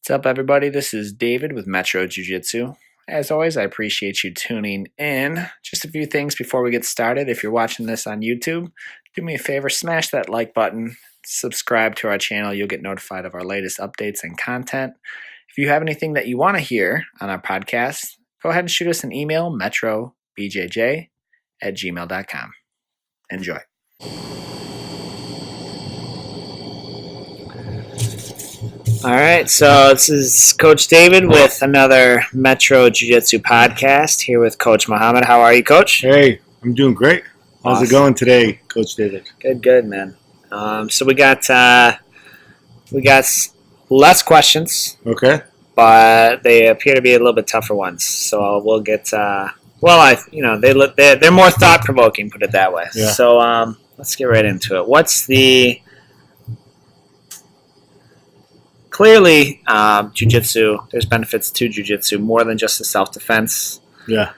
What's up, everybody? This is David with Metro Jiu Jitsu. As always, I appreciate you tuning in. Just a few things before we get started. If you're watching this on YouTube, do me a favor, smash that like button, subscribe to our channel. You'll get notified of our latest updates and content. If you have anything that you want to hear on our podcast, go ahead and shoot us an email, metrobjj@gmail.com. Enjoy. All right, so this is Coach David with another Metro Jiu-Jitsu podcast here with Coach Mohammad. How are you, Coach? Hey, I'm doing great. How's it going today, Coach David? Good, man. So we got less questions. Okay. But they appear to be a little bit tougher ones. So we'll get. They're more thought provoking. Put it that way. Yeah. So let's get right into it. Clearly, jiu-jitsu, there's benefits to jiu-jitsu more than just the self-defense. Yeah.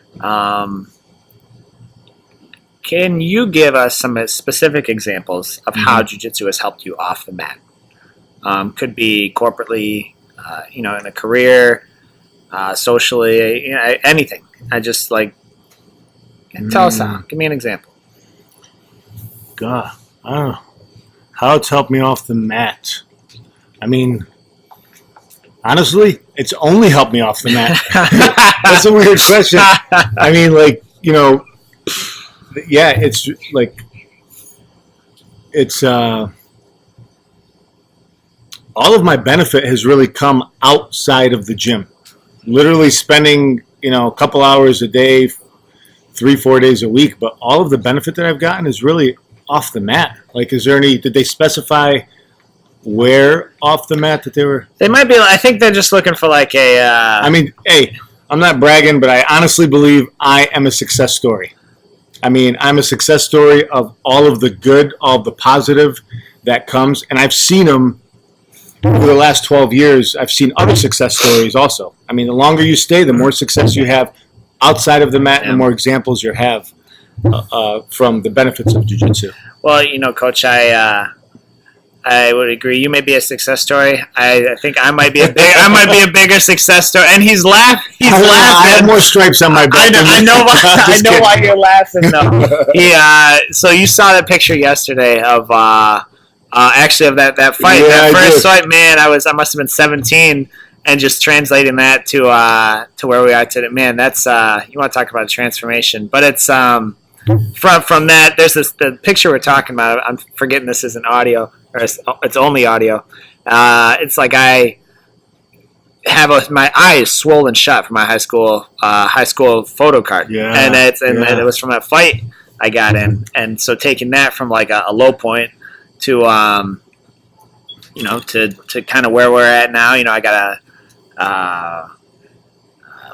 Can you give us some specific examples of how jiu-jitsu has helped you off the mat? Could be corporately, in a career, socially, anything. I just tell us how. Give me an example. God, I don't know. How it's helped me off the mat. I mean, honestly, it's only helped me off the mat. That's a weird question. I mean, it's all of my benefit has really come outside of the gym. Literally spending, a couple hours a day, 3-4 days a week, but all of the benefit that I've gotten is really off the mat. Did they specify where off the mat that they were? They might be. I think they're just looking for I mean, hey, I'm not bragging, but I honestly believe I am a success story. I mean, I'm a success story of all of the good, all of the positive that comes, and I've seen them over the last 12 years. I've seen other success stories also. I mean, the longer you stay, the more success you have outside of the mat, and the more examples you have from the benefits of jiu-jitsu. Well, Coach, I would agree. You may be a success story. I think I might be a bigger success story. And he's laughing. I have more stripes on my back. I know why you're laughing though. So you saw that picture yesterday of actually of that fight. Yeah, that first fight, man. I must have been 17, and just translating that to where we are today. Man, that's you want to talk about a transformation. But it's from that. There's the picture we're talking about. I'm forgetting this isn't audio. Or it's only audio. It's like I have my eyes swollen shut from my high school photo card. Yeah, and it was from that fight I got in, and so taking that from a low point to to kind of where we're at now. I got a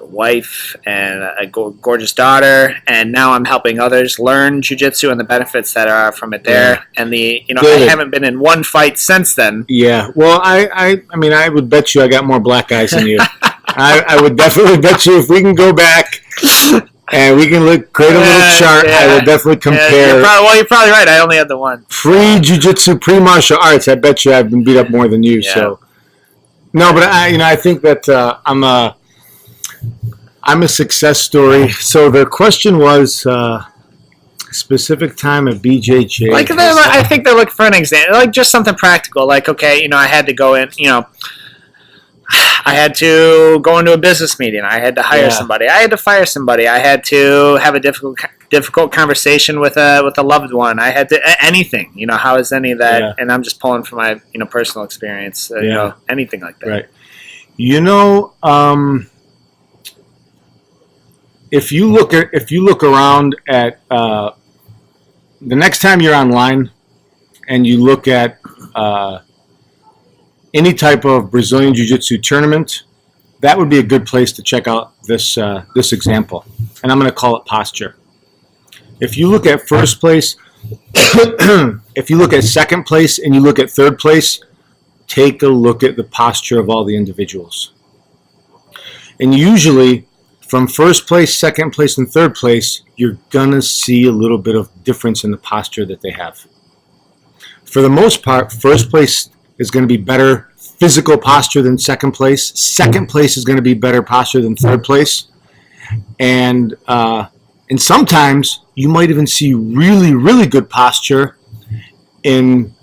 wife and a gorgeous daughter, and now I'm helping others learn jiu-jitsu and the benefits that are from it there. Yeah. And David, I haven't been in one fight since then. Yeah, well, I mean, I would bet you I got more black eyes than you. I would definitely bet you if we can go back and we can create a little chart, I would definitely compare. You're probably right. I only had the one. Pre-jiu-jitsu, pre-martial arts, I bet you I've been beat up more than you. Yeah. So no, but I think that I'm a success story. So their question was specific time at BJJ. I think they're looking for an example, just something practical. Okay, I had to go in. I had to go into a business meeting. I had to hire somebody. I had to fire somebody. I had to have a difficult conversation with a loved one. I had to anything. How is any of that? Yeah. And I'm just pulling from my personal experience. Anything like that. Right. If you look around at the next time you're online and you look at any type of Brazilian Jiu-Jitsu tournament, that would be a good place to check out this example. And I'm going to call it posture. If you look at first place, if you look at second place, and you look at third place, take a look at the posture of all the individuals. And usually, from first place, second place, and third place, you're going to see a little bit of difference in the posture that they have. For the most part, first place is going to be better physical posture than second place. Second place is going to be better posture than third place. And sometimes you might even see really, really good posture in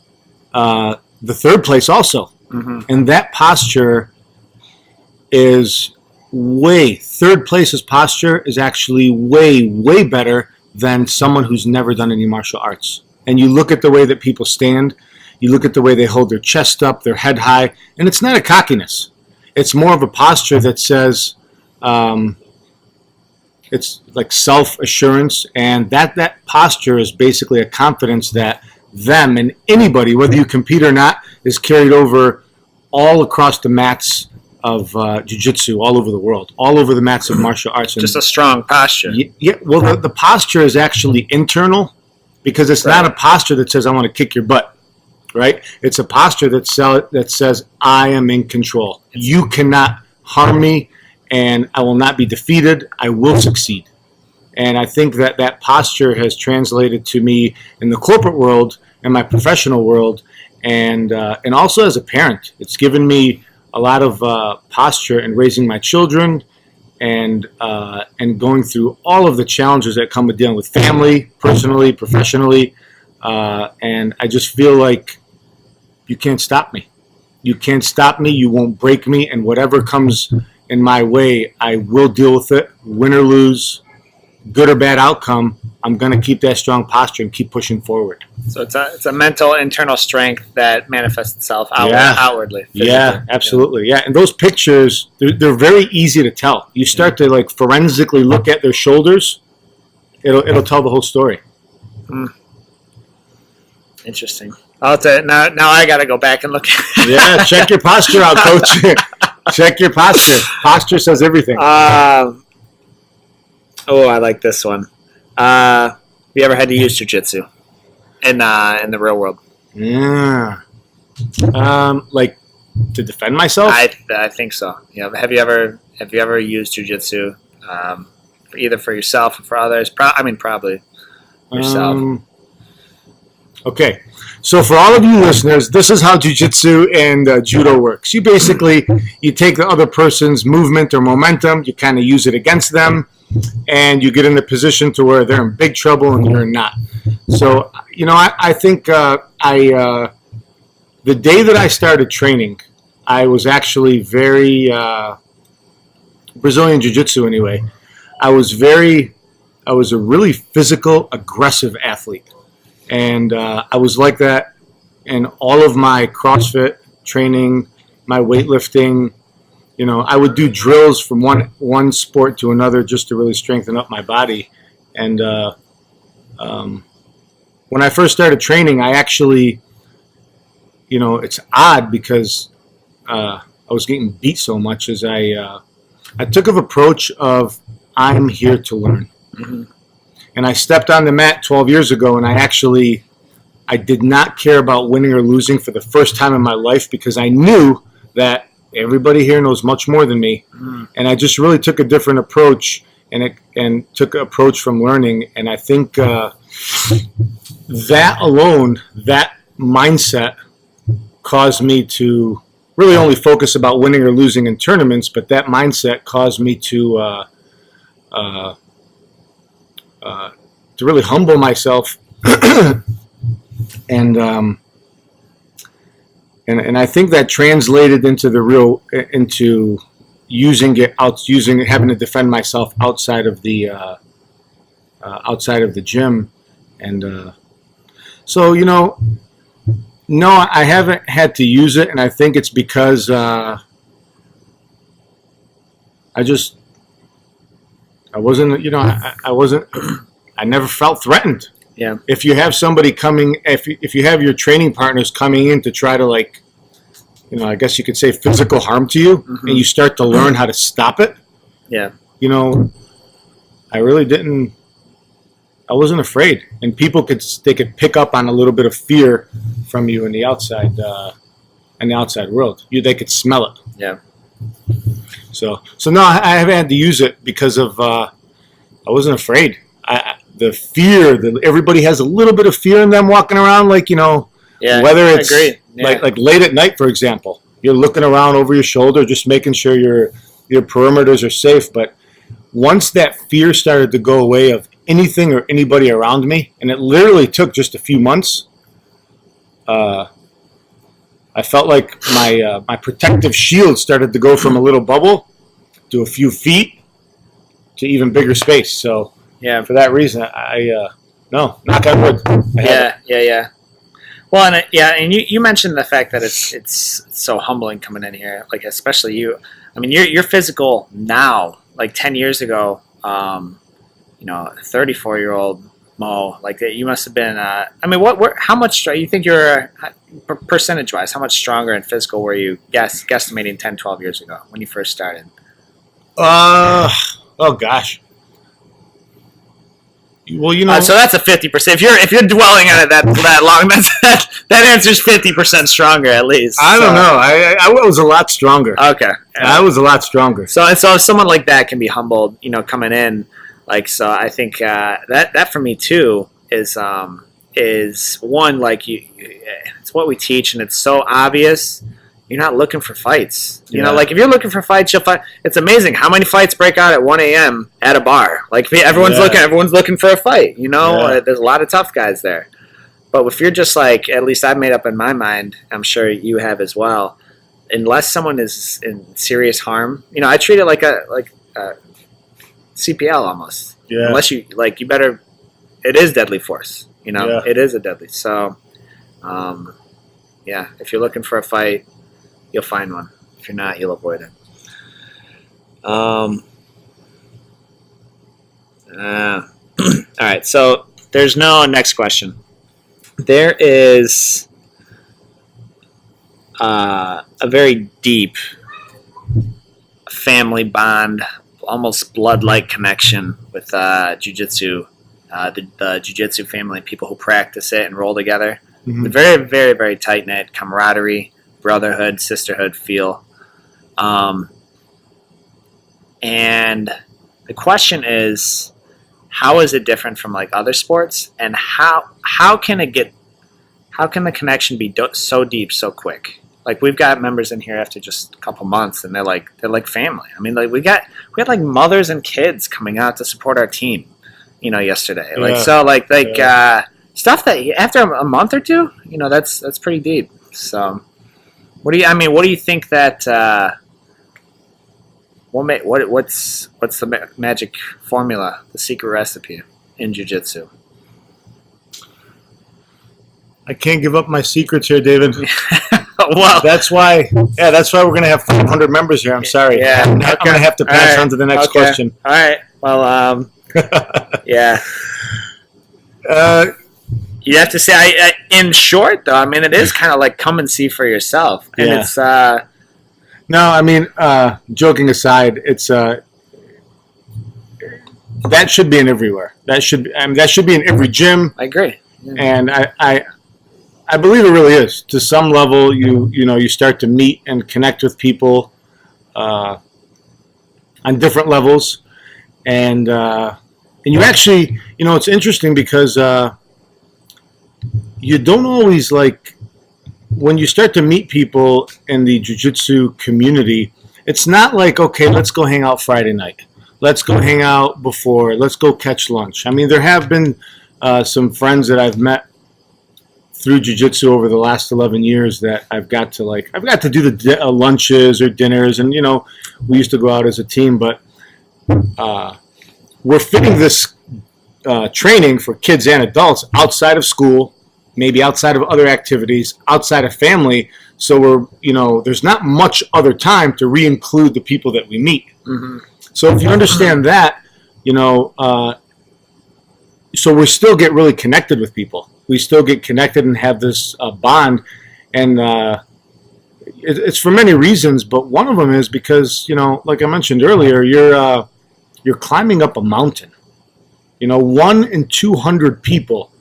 the third place also. Mm-hmm. And that posture is third place's posture is actually way, way better than someone who's never done any martial arts. And you look at the way that people stand, you look at the way they hold their chest up, their head high, and it's not a cockiness. It's more of a posture that says, it's like self-assurance, and that posture is basically a confidence that them and anybody, whether you compete or not, is carried over all across the mats of jiu-jitsu all over the world, all over the mats of martial arts. And just a strong posture. Yeah, well, the posture is actually internal, because it's not a posture that says, I want to kick your butt, right? It's a posture that says, I am in control. You cannot harm me, and I will not be defeated. I will succeed. And I think that posture has translated to me in the corporate world, in my professional world, and also as a parent. It's given me a lot of posture in raising my children, and going through all of the challenges that come with dealing with family, personally, professionally, and I just feel like you can't stop me. You can't stop me. You won't break me, and whatever comes in my way, I will deal with it, win or lose, good or bad outcome. I'm going to keep that strong posture and keep pushing forward. So it's a mental internal strength that manifests itself outwardly. Physically. Yeah, absolutely. Yeah, and those pictures, they're very easy to tell. You start to like forensically look at their shoulders, it'll tell the whole story. Interesting. Now I got to go back and look. Yeah, check your posture out, coach. Check your posture. Posture says everything. I like this one. Have you ever had to use jiu-jitsu in the real world? Yeah. Like to defend myself? I think so. Yeah. Have you ever used jiu-jitsu, either for yourself or for others? Probably yourself. Okay. So for all of you listeners, this is how jiu-jitsu and judo works. You take the other person's movement or momentum, you kind of use it against them, and you get in a position to where they're in big trouble and you're not. So, I think the day that I started training, I was actually very, Brazilian Jiu-Jitsu anyway, I was a really physical, aggressive athlete. And I was like that in all of my CrossFit training, my weightlifting. I would do drills from one sport to another just to really strengthen up my body. And when I first started training, I actually, it's odd because I was getting beat so much as I took an approach of I'm here to learn. Mm-hmm. And I stepped on the mat 12 years ago, and I did not care about winning or losing for the first time in my life, because I knew that everybody here knows much more than me. Mm. And I just really took a different approach and took an approach from learning. And I think that alone, that mindset caused me to really only focus about winning or losing in tournaments, but that mindset caused me to really humble myself, and I think that translated into having to defend myself outside of the gym, and so no, I haven't had to use it, and I think it's because I never felt threatened. Yeah. If you have somebody if you have your training partners coming in to try to I guess you could say physical harm to you, mm-hmm. and you start to learn how to stop it. Yeah. I wasn't afraid, and people could pick up on a little bit of fear from you in the outside world. They could smell it. Yeah. So no, I haven't had to use it because of I wasn't afraid. The fear that everybody has a little bit of fear in them walking around, whether it's like late at night, for example, You're looking around over your shoulder, just making sure your perimeters are safe. But once that fear started to go away of anything or anybody around me, and it literally took just a few months, I felt like my protective shield started to go from a little bubble to a few feet to even bigger space. So Yeah. for that reason, no, knock on wood. Yeah. Well, and you mentioned the fact that it's so humbling coming in here, like especially you. I mean, you're physical now, like 10 years ago. 34-year-old Mo, like you must have been. I mean, how much you think you're percentage-wise? How much stronger and physical were you? Guesstimating 10, 12 years ago when you first started. Oh gosh. Well, so that's a 50%. If you're dwelling on it that long, that answer's 50% stronger at least. I don't know. I was a lot stronger. Okay, I was a lot stronger. So someone like that can be humbled, coming in. Like, so I think that for me too is one, like it's what we teach, and it's so obvious. You're not looking for fights. Like if you're looking for fights, you'll fight. It's amazing how many fights break out at 1 a.m. at a bar. Like everyone's looking for a fight. There's a lot of tough guys there. But if you're just like, at least I've made up in my mind, I'm sure you have as well. Unless someone is in serious harm, I treat it like a CPL almost. Yeah. Unless you better. It is deadly force. Yeah. It is a deadly. So, if you're looking for a fight, you'll find one. If you're not, you'll avoid it. All right. So there's no next question. There is a very deep family bond, almost blood-like connection with Jiu Jitsu, the Jiu Jitsu family, people who practice it and roll together. Mm-hmm. Very, very, very tight-knit camaraderie, brotherhood, sisterhood feel. And the question is, how is it different from like other sports, and how can the connection be so deep so quick? Like we've got members in here after just a couple months, and they're like family. I mean, like we had like mothers and kids coming out to support our team, yesterday. Yeah. Stuff that after a month or two, that's pretty deep. So, what do you think that? What's the magic formula, the secret recipe in jiu-jitsu? I can't give up my secrets here, David. Well, that's why we're gonna have 500 members here. I'm sorry. Yeah, I'm gonna have to pass on to the next question. All right. Well, yeah. You have to say, in short, though. I mean, it is kind of like come and see for yourself, and it's. No, I mean, joking aside, it's that should be in everywhere. That should be in every gym. I agree, and I believe it really is. To some level, you start to meet and connect with people on different levels, and you actually, it's interesting because you don't always like. When you start to meet people in the jiu-jitsu community, it's not like, okay, let's go hang out Friday night. Let's go hang out before. Let's go catch lunch. I mean, there have been some friends that I've met through jiu-jitsu over the last 11 years that I've got to do the lunches or dinners, and we used to go out as a team. But we're fitting this training for kids and adults outside of school, maybe outside of other activities, outside of family. So we're there's not much other time to re-include the people that we meet. Mm-hmm. So if you understand that, so we still get really connected with people. We still get connected and have this bond, and it's for many reasons. But one of them is because like I mentioned earlier, you're climbing up a mountain. 1 in 200 people,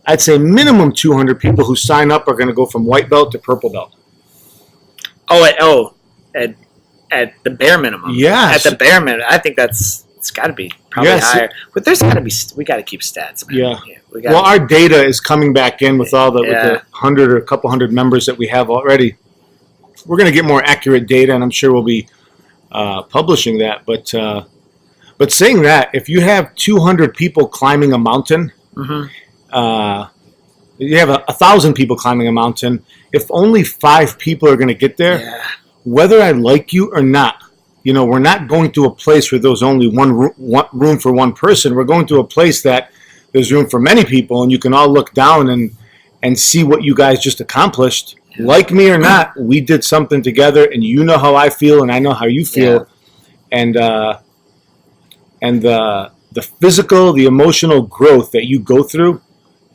I'd say minimum 200 people who sign up are going to go from white belt to purple belt. At the bare minimum. Yes. At the bare minimum, I think it's got to be probably higher. But there's got to be. We got to keep stats, man. Yeah. Well, our data is coming back in with all the 100 or a couple hundred members that we have already. we're going to get more accurate data, and I'm sure we'll be publishing that. But saying that, if you have 200 people climbing a mountain, you have 1,000 people climbing a mountain. If only 5 people are going to get there, whether I like you or not, we're not going to a place where there's only one room for one person. We're going to a place that there's room for many people, and you can all look down and see what you guys just accomplished. Yeah. Like me or not, we did something together, and you know how I feel, and I know how you feel. Yeah. And the physical, the emotional growth that you go through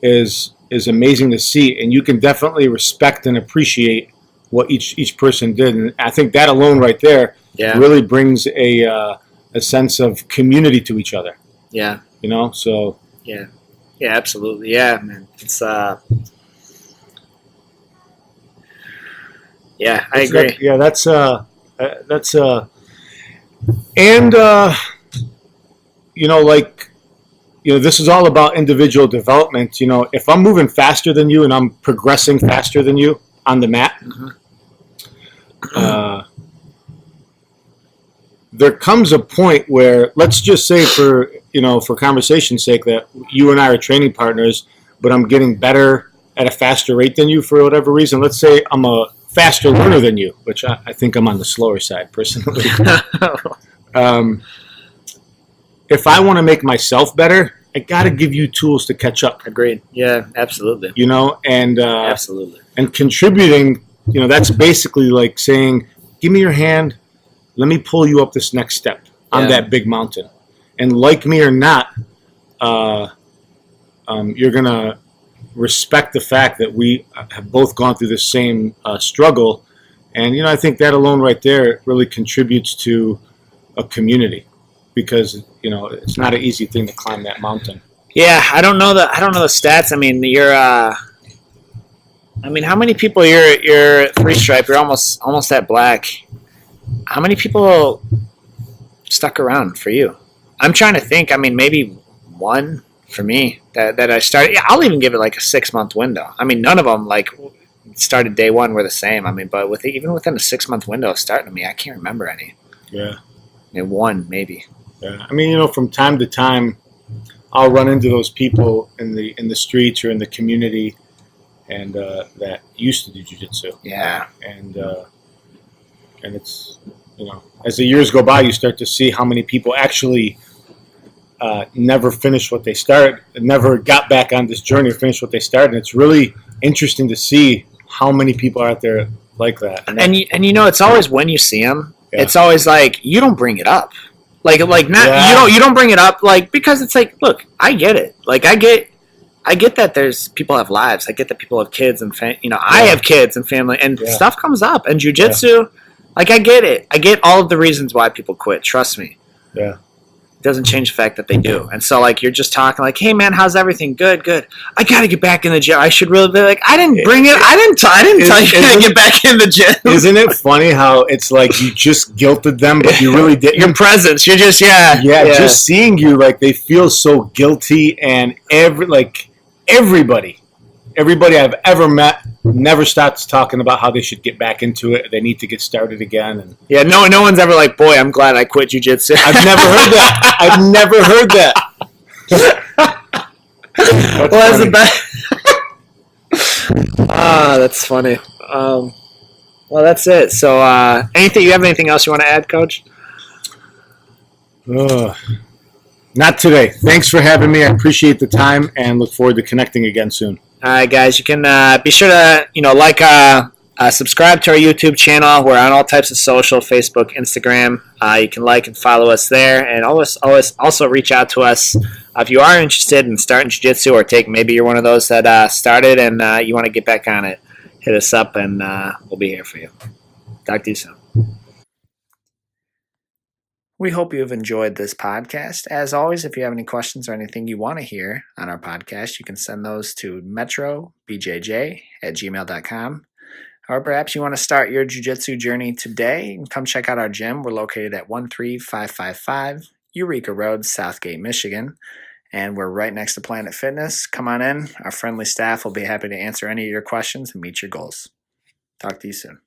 is amazing to see, and you can definitely respect and appreciate what each person did. And I think that alone right there really brings a sense of community to each other. Yeah. So. Yeah. Yeah, absolutely. Yeah, man. It's yeah, I agree. That's this is all about individual development. If I'm moving faster than you and I'm progressing faster than you on the mat, there comes a point where, let's just say for conversation's sake, that you and I are training partners, but I'm getting better at a faster rate than you for whatever reason. Let's say I'm a faster learner than you, which I think I'm on the slower side personally. If I want to make myself better, I got to give you tools to catch up. Agreed. Yeah, absolutely. Absolutely. And contributing, that's basically like saying, give me your hand, let me pull you up this next step on that big mountain. And like me or not, you're going to respect the fact that we have both gone through the same struggle. And, I think that alone right there really contributes to a community, because, it's not an easy thing to climb that mountain. Yeah, I don't know the stats. I mean, how many people you're 3-stripe, you're almost at black. How many people stuck around for you? I'm trying to think. I mean, maybe one for me that I started. Yeah, I'll even give it like a 6-month window. I mean, none of them like started day one were the same. I mean, but even within a 6-month window of starting me, I can't remember any. Yeah. One maybe. Yeah. I mean, from time to time, I'll run into those people in the streets or in the community, and that used to do jiu-jitsu. Yeah. And it's, as the years go by, you start to see how many people actually never finished what they started, never got back on this journey or finished what they started. And it's really interesting to see how many people are out there like that. And it's always when you see them, it's always like, you don't bring it up. Like not you don't bring it up, like, because it's like, look, I get it. Like I get that there's people have lives. I get that people have kids and I have kids and family, and stuff comes up. And jiu-jitsu, like, I get it. I get all of the reasons why people quit. Trust me. Yeah. It doesn't change the fact that they do. And so, like, you're just talking like, hey, man, how's everything? Good. I got to get back in the gym. I should really be like, I didn't tell you to get back in the gym. Isn't it funny how it's like you just guilted them, but you really didn't? Your presence. You're just, just seeing you, like, they feel so guilty. And everybody I've ever met never stops talking about how they should get back into it. They need to get started again. And no one's ever like, boy, I'm glad I quit jiu-jitsu. I've never heard that. That's the best. That's funny. Well, that's it. So, you have anything else you want to add, Coach? Not today. Thanks for having me. I appreciate the time and look forward to connecting again soon. All right, guys. You can be sure to subscribe to our YouTube channel. We're on all types of social: Facebook, Instagram. You can like and follow us there, and always also reach out to us if you are interested in starting jiu-jitsu, or maybe you're one of those that started and you want to get back on it. Hit us up, and we'll be here for you. Talk to you soon. We hope you have enjoyed this podcast. As always, if you have any questions or anything you want to hear on our podcast, you can send those to metrobjj@gmail.com. Or perhaps you want to start your jiu-jitsu journey today and come check out our gym. We're located at 13555 Eureka Road, Southgate, Michigan. And we're right next to Planet Fitness. Come on in. Our friendly staff will be happy to answer any of your questions and meet your goals. Talk to you soon.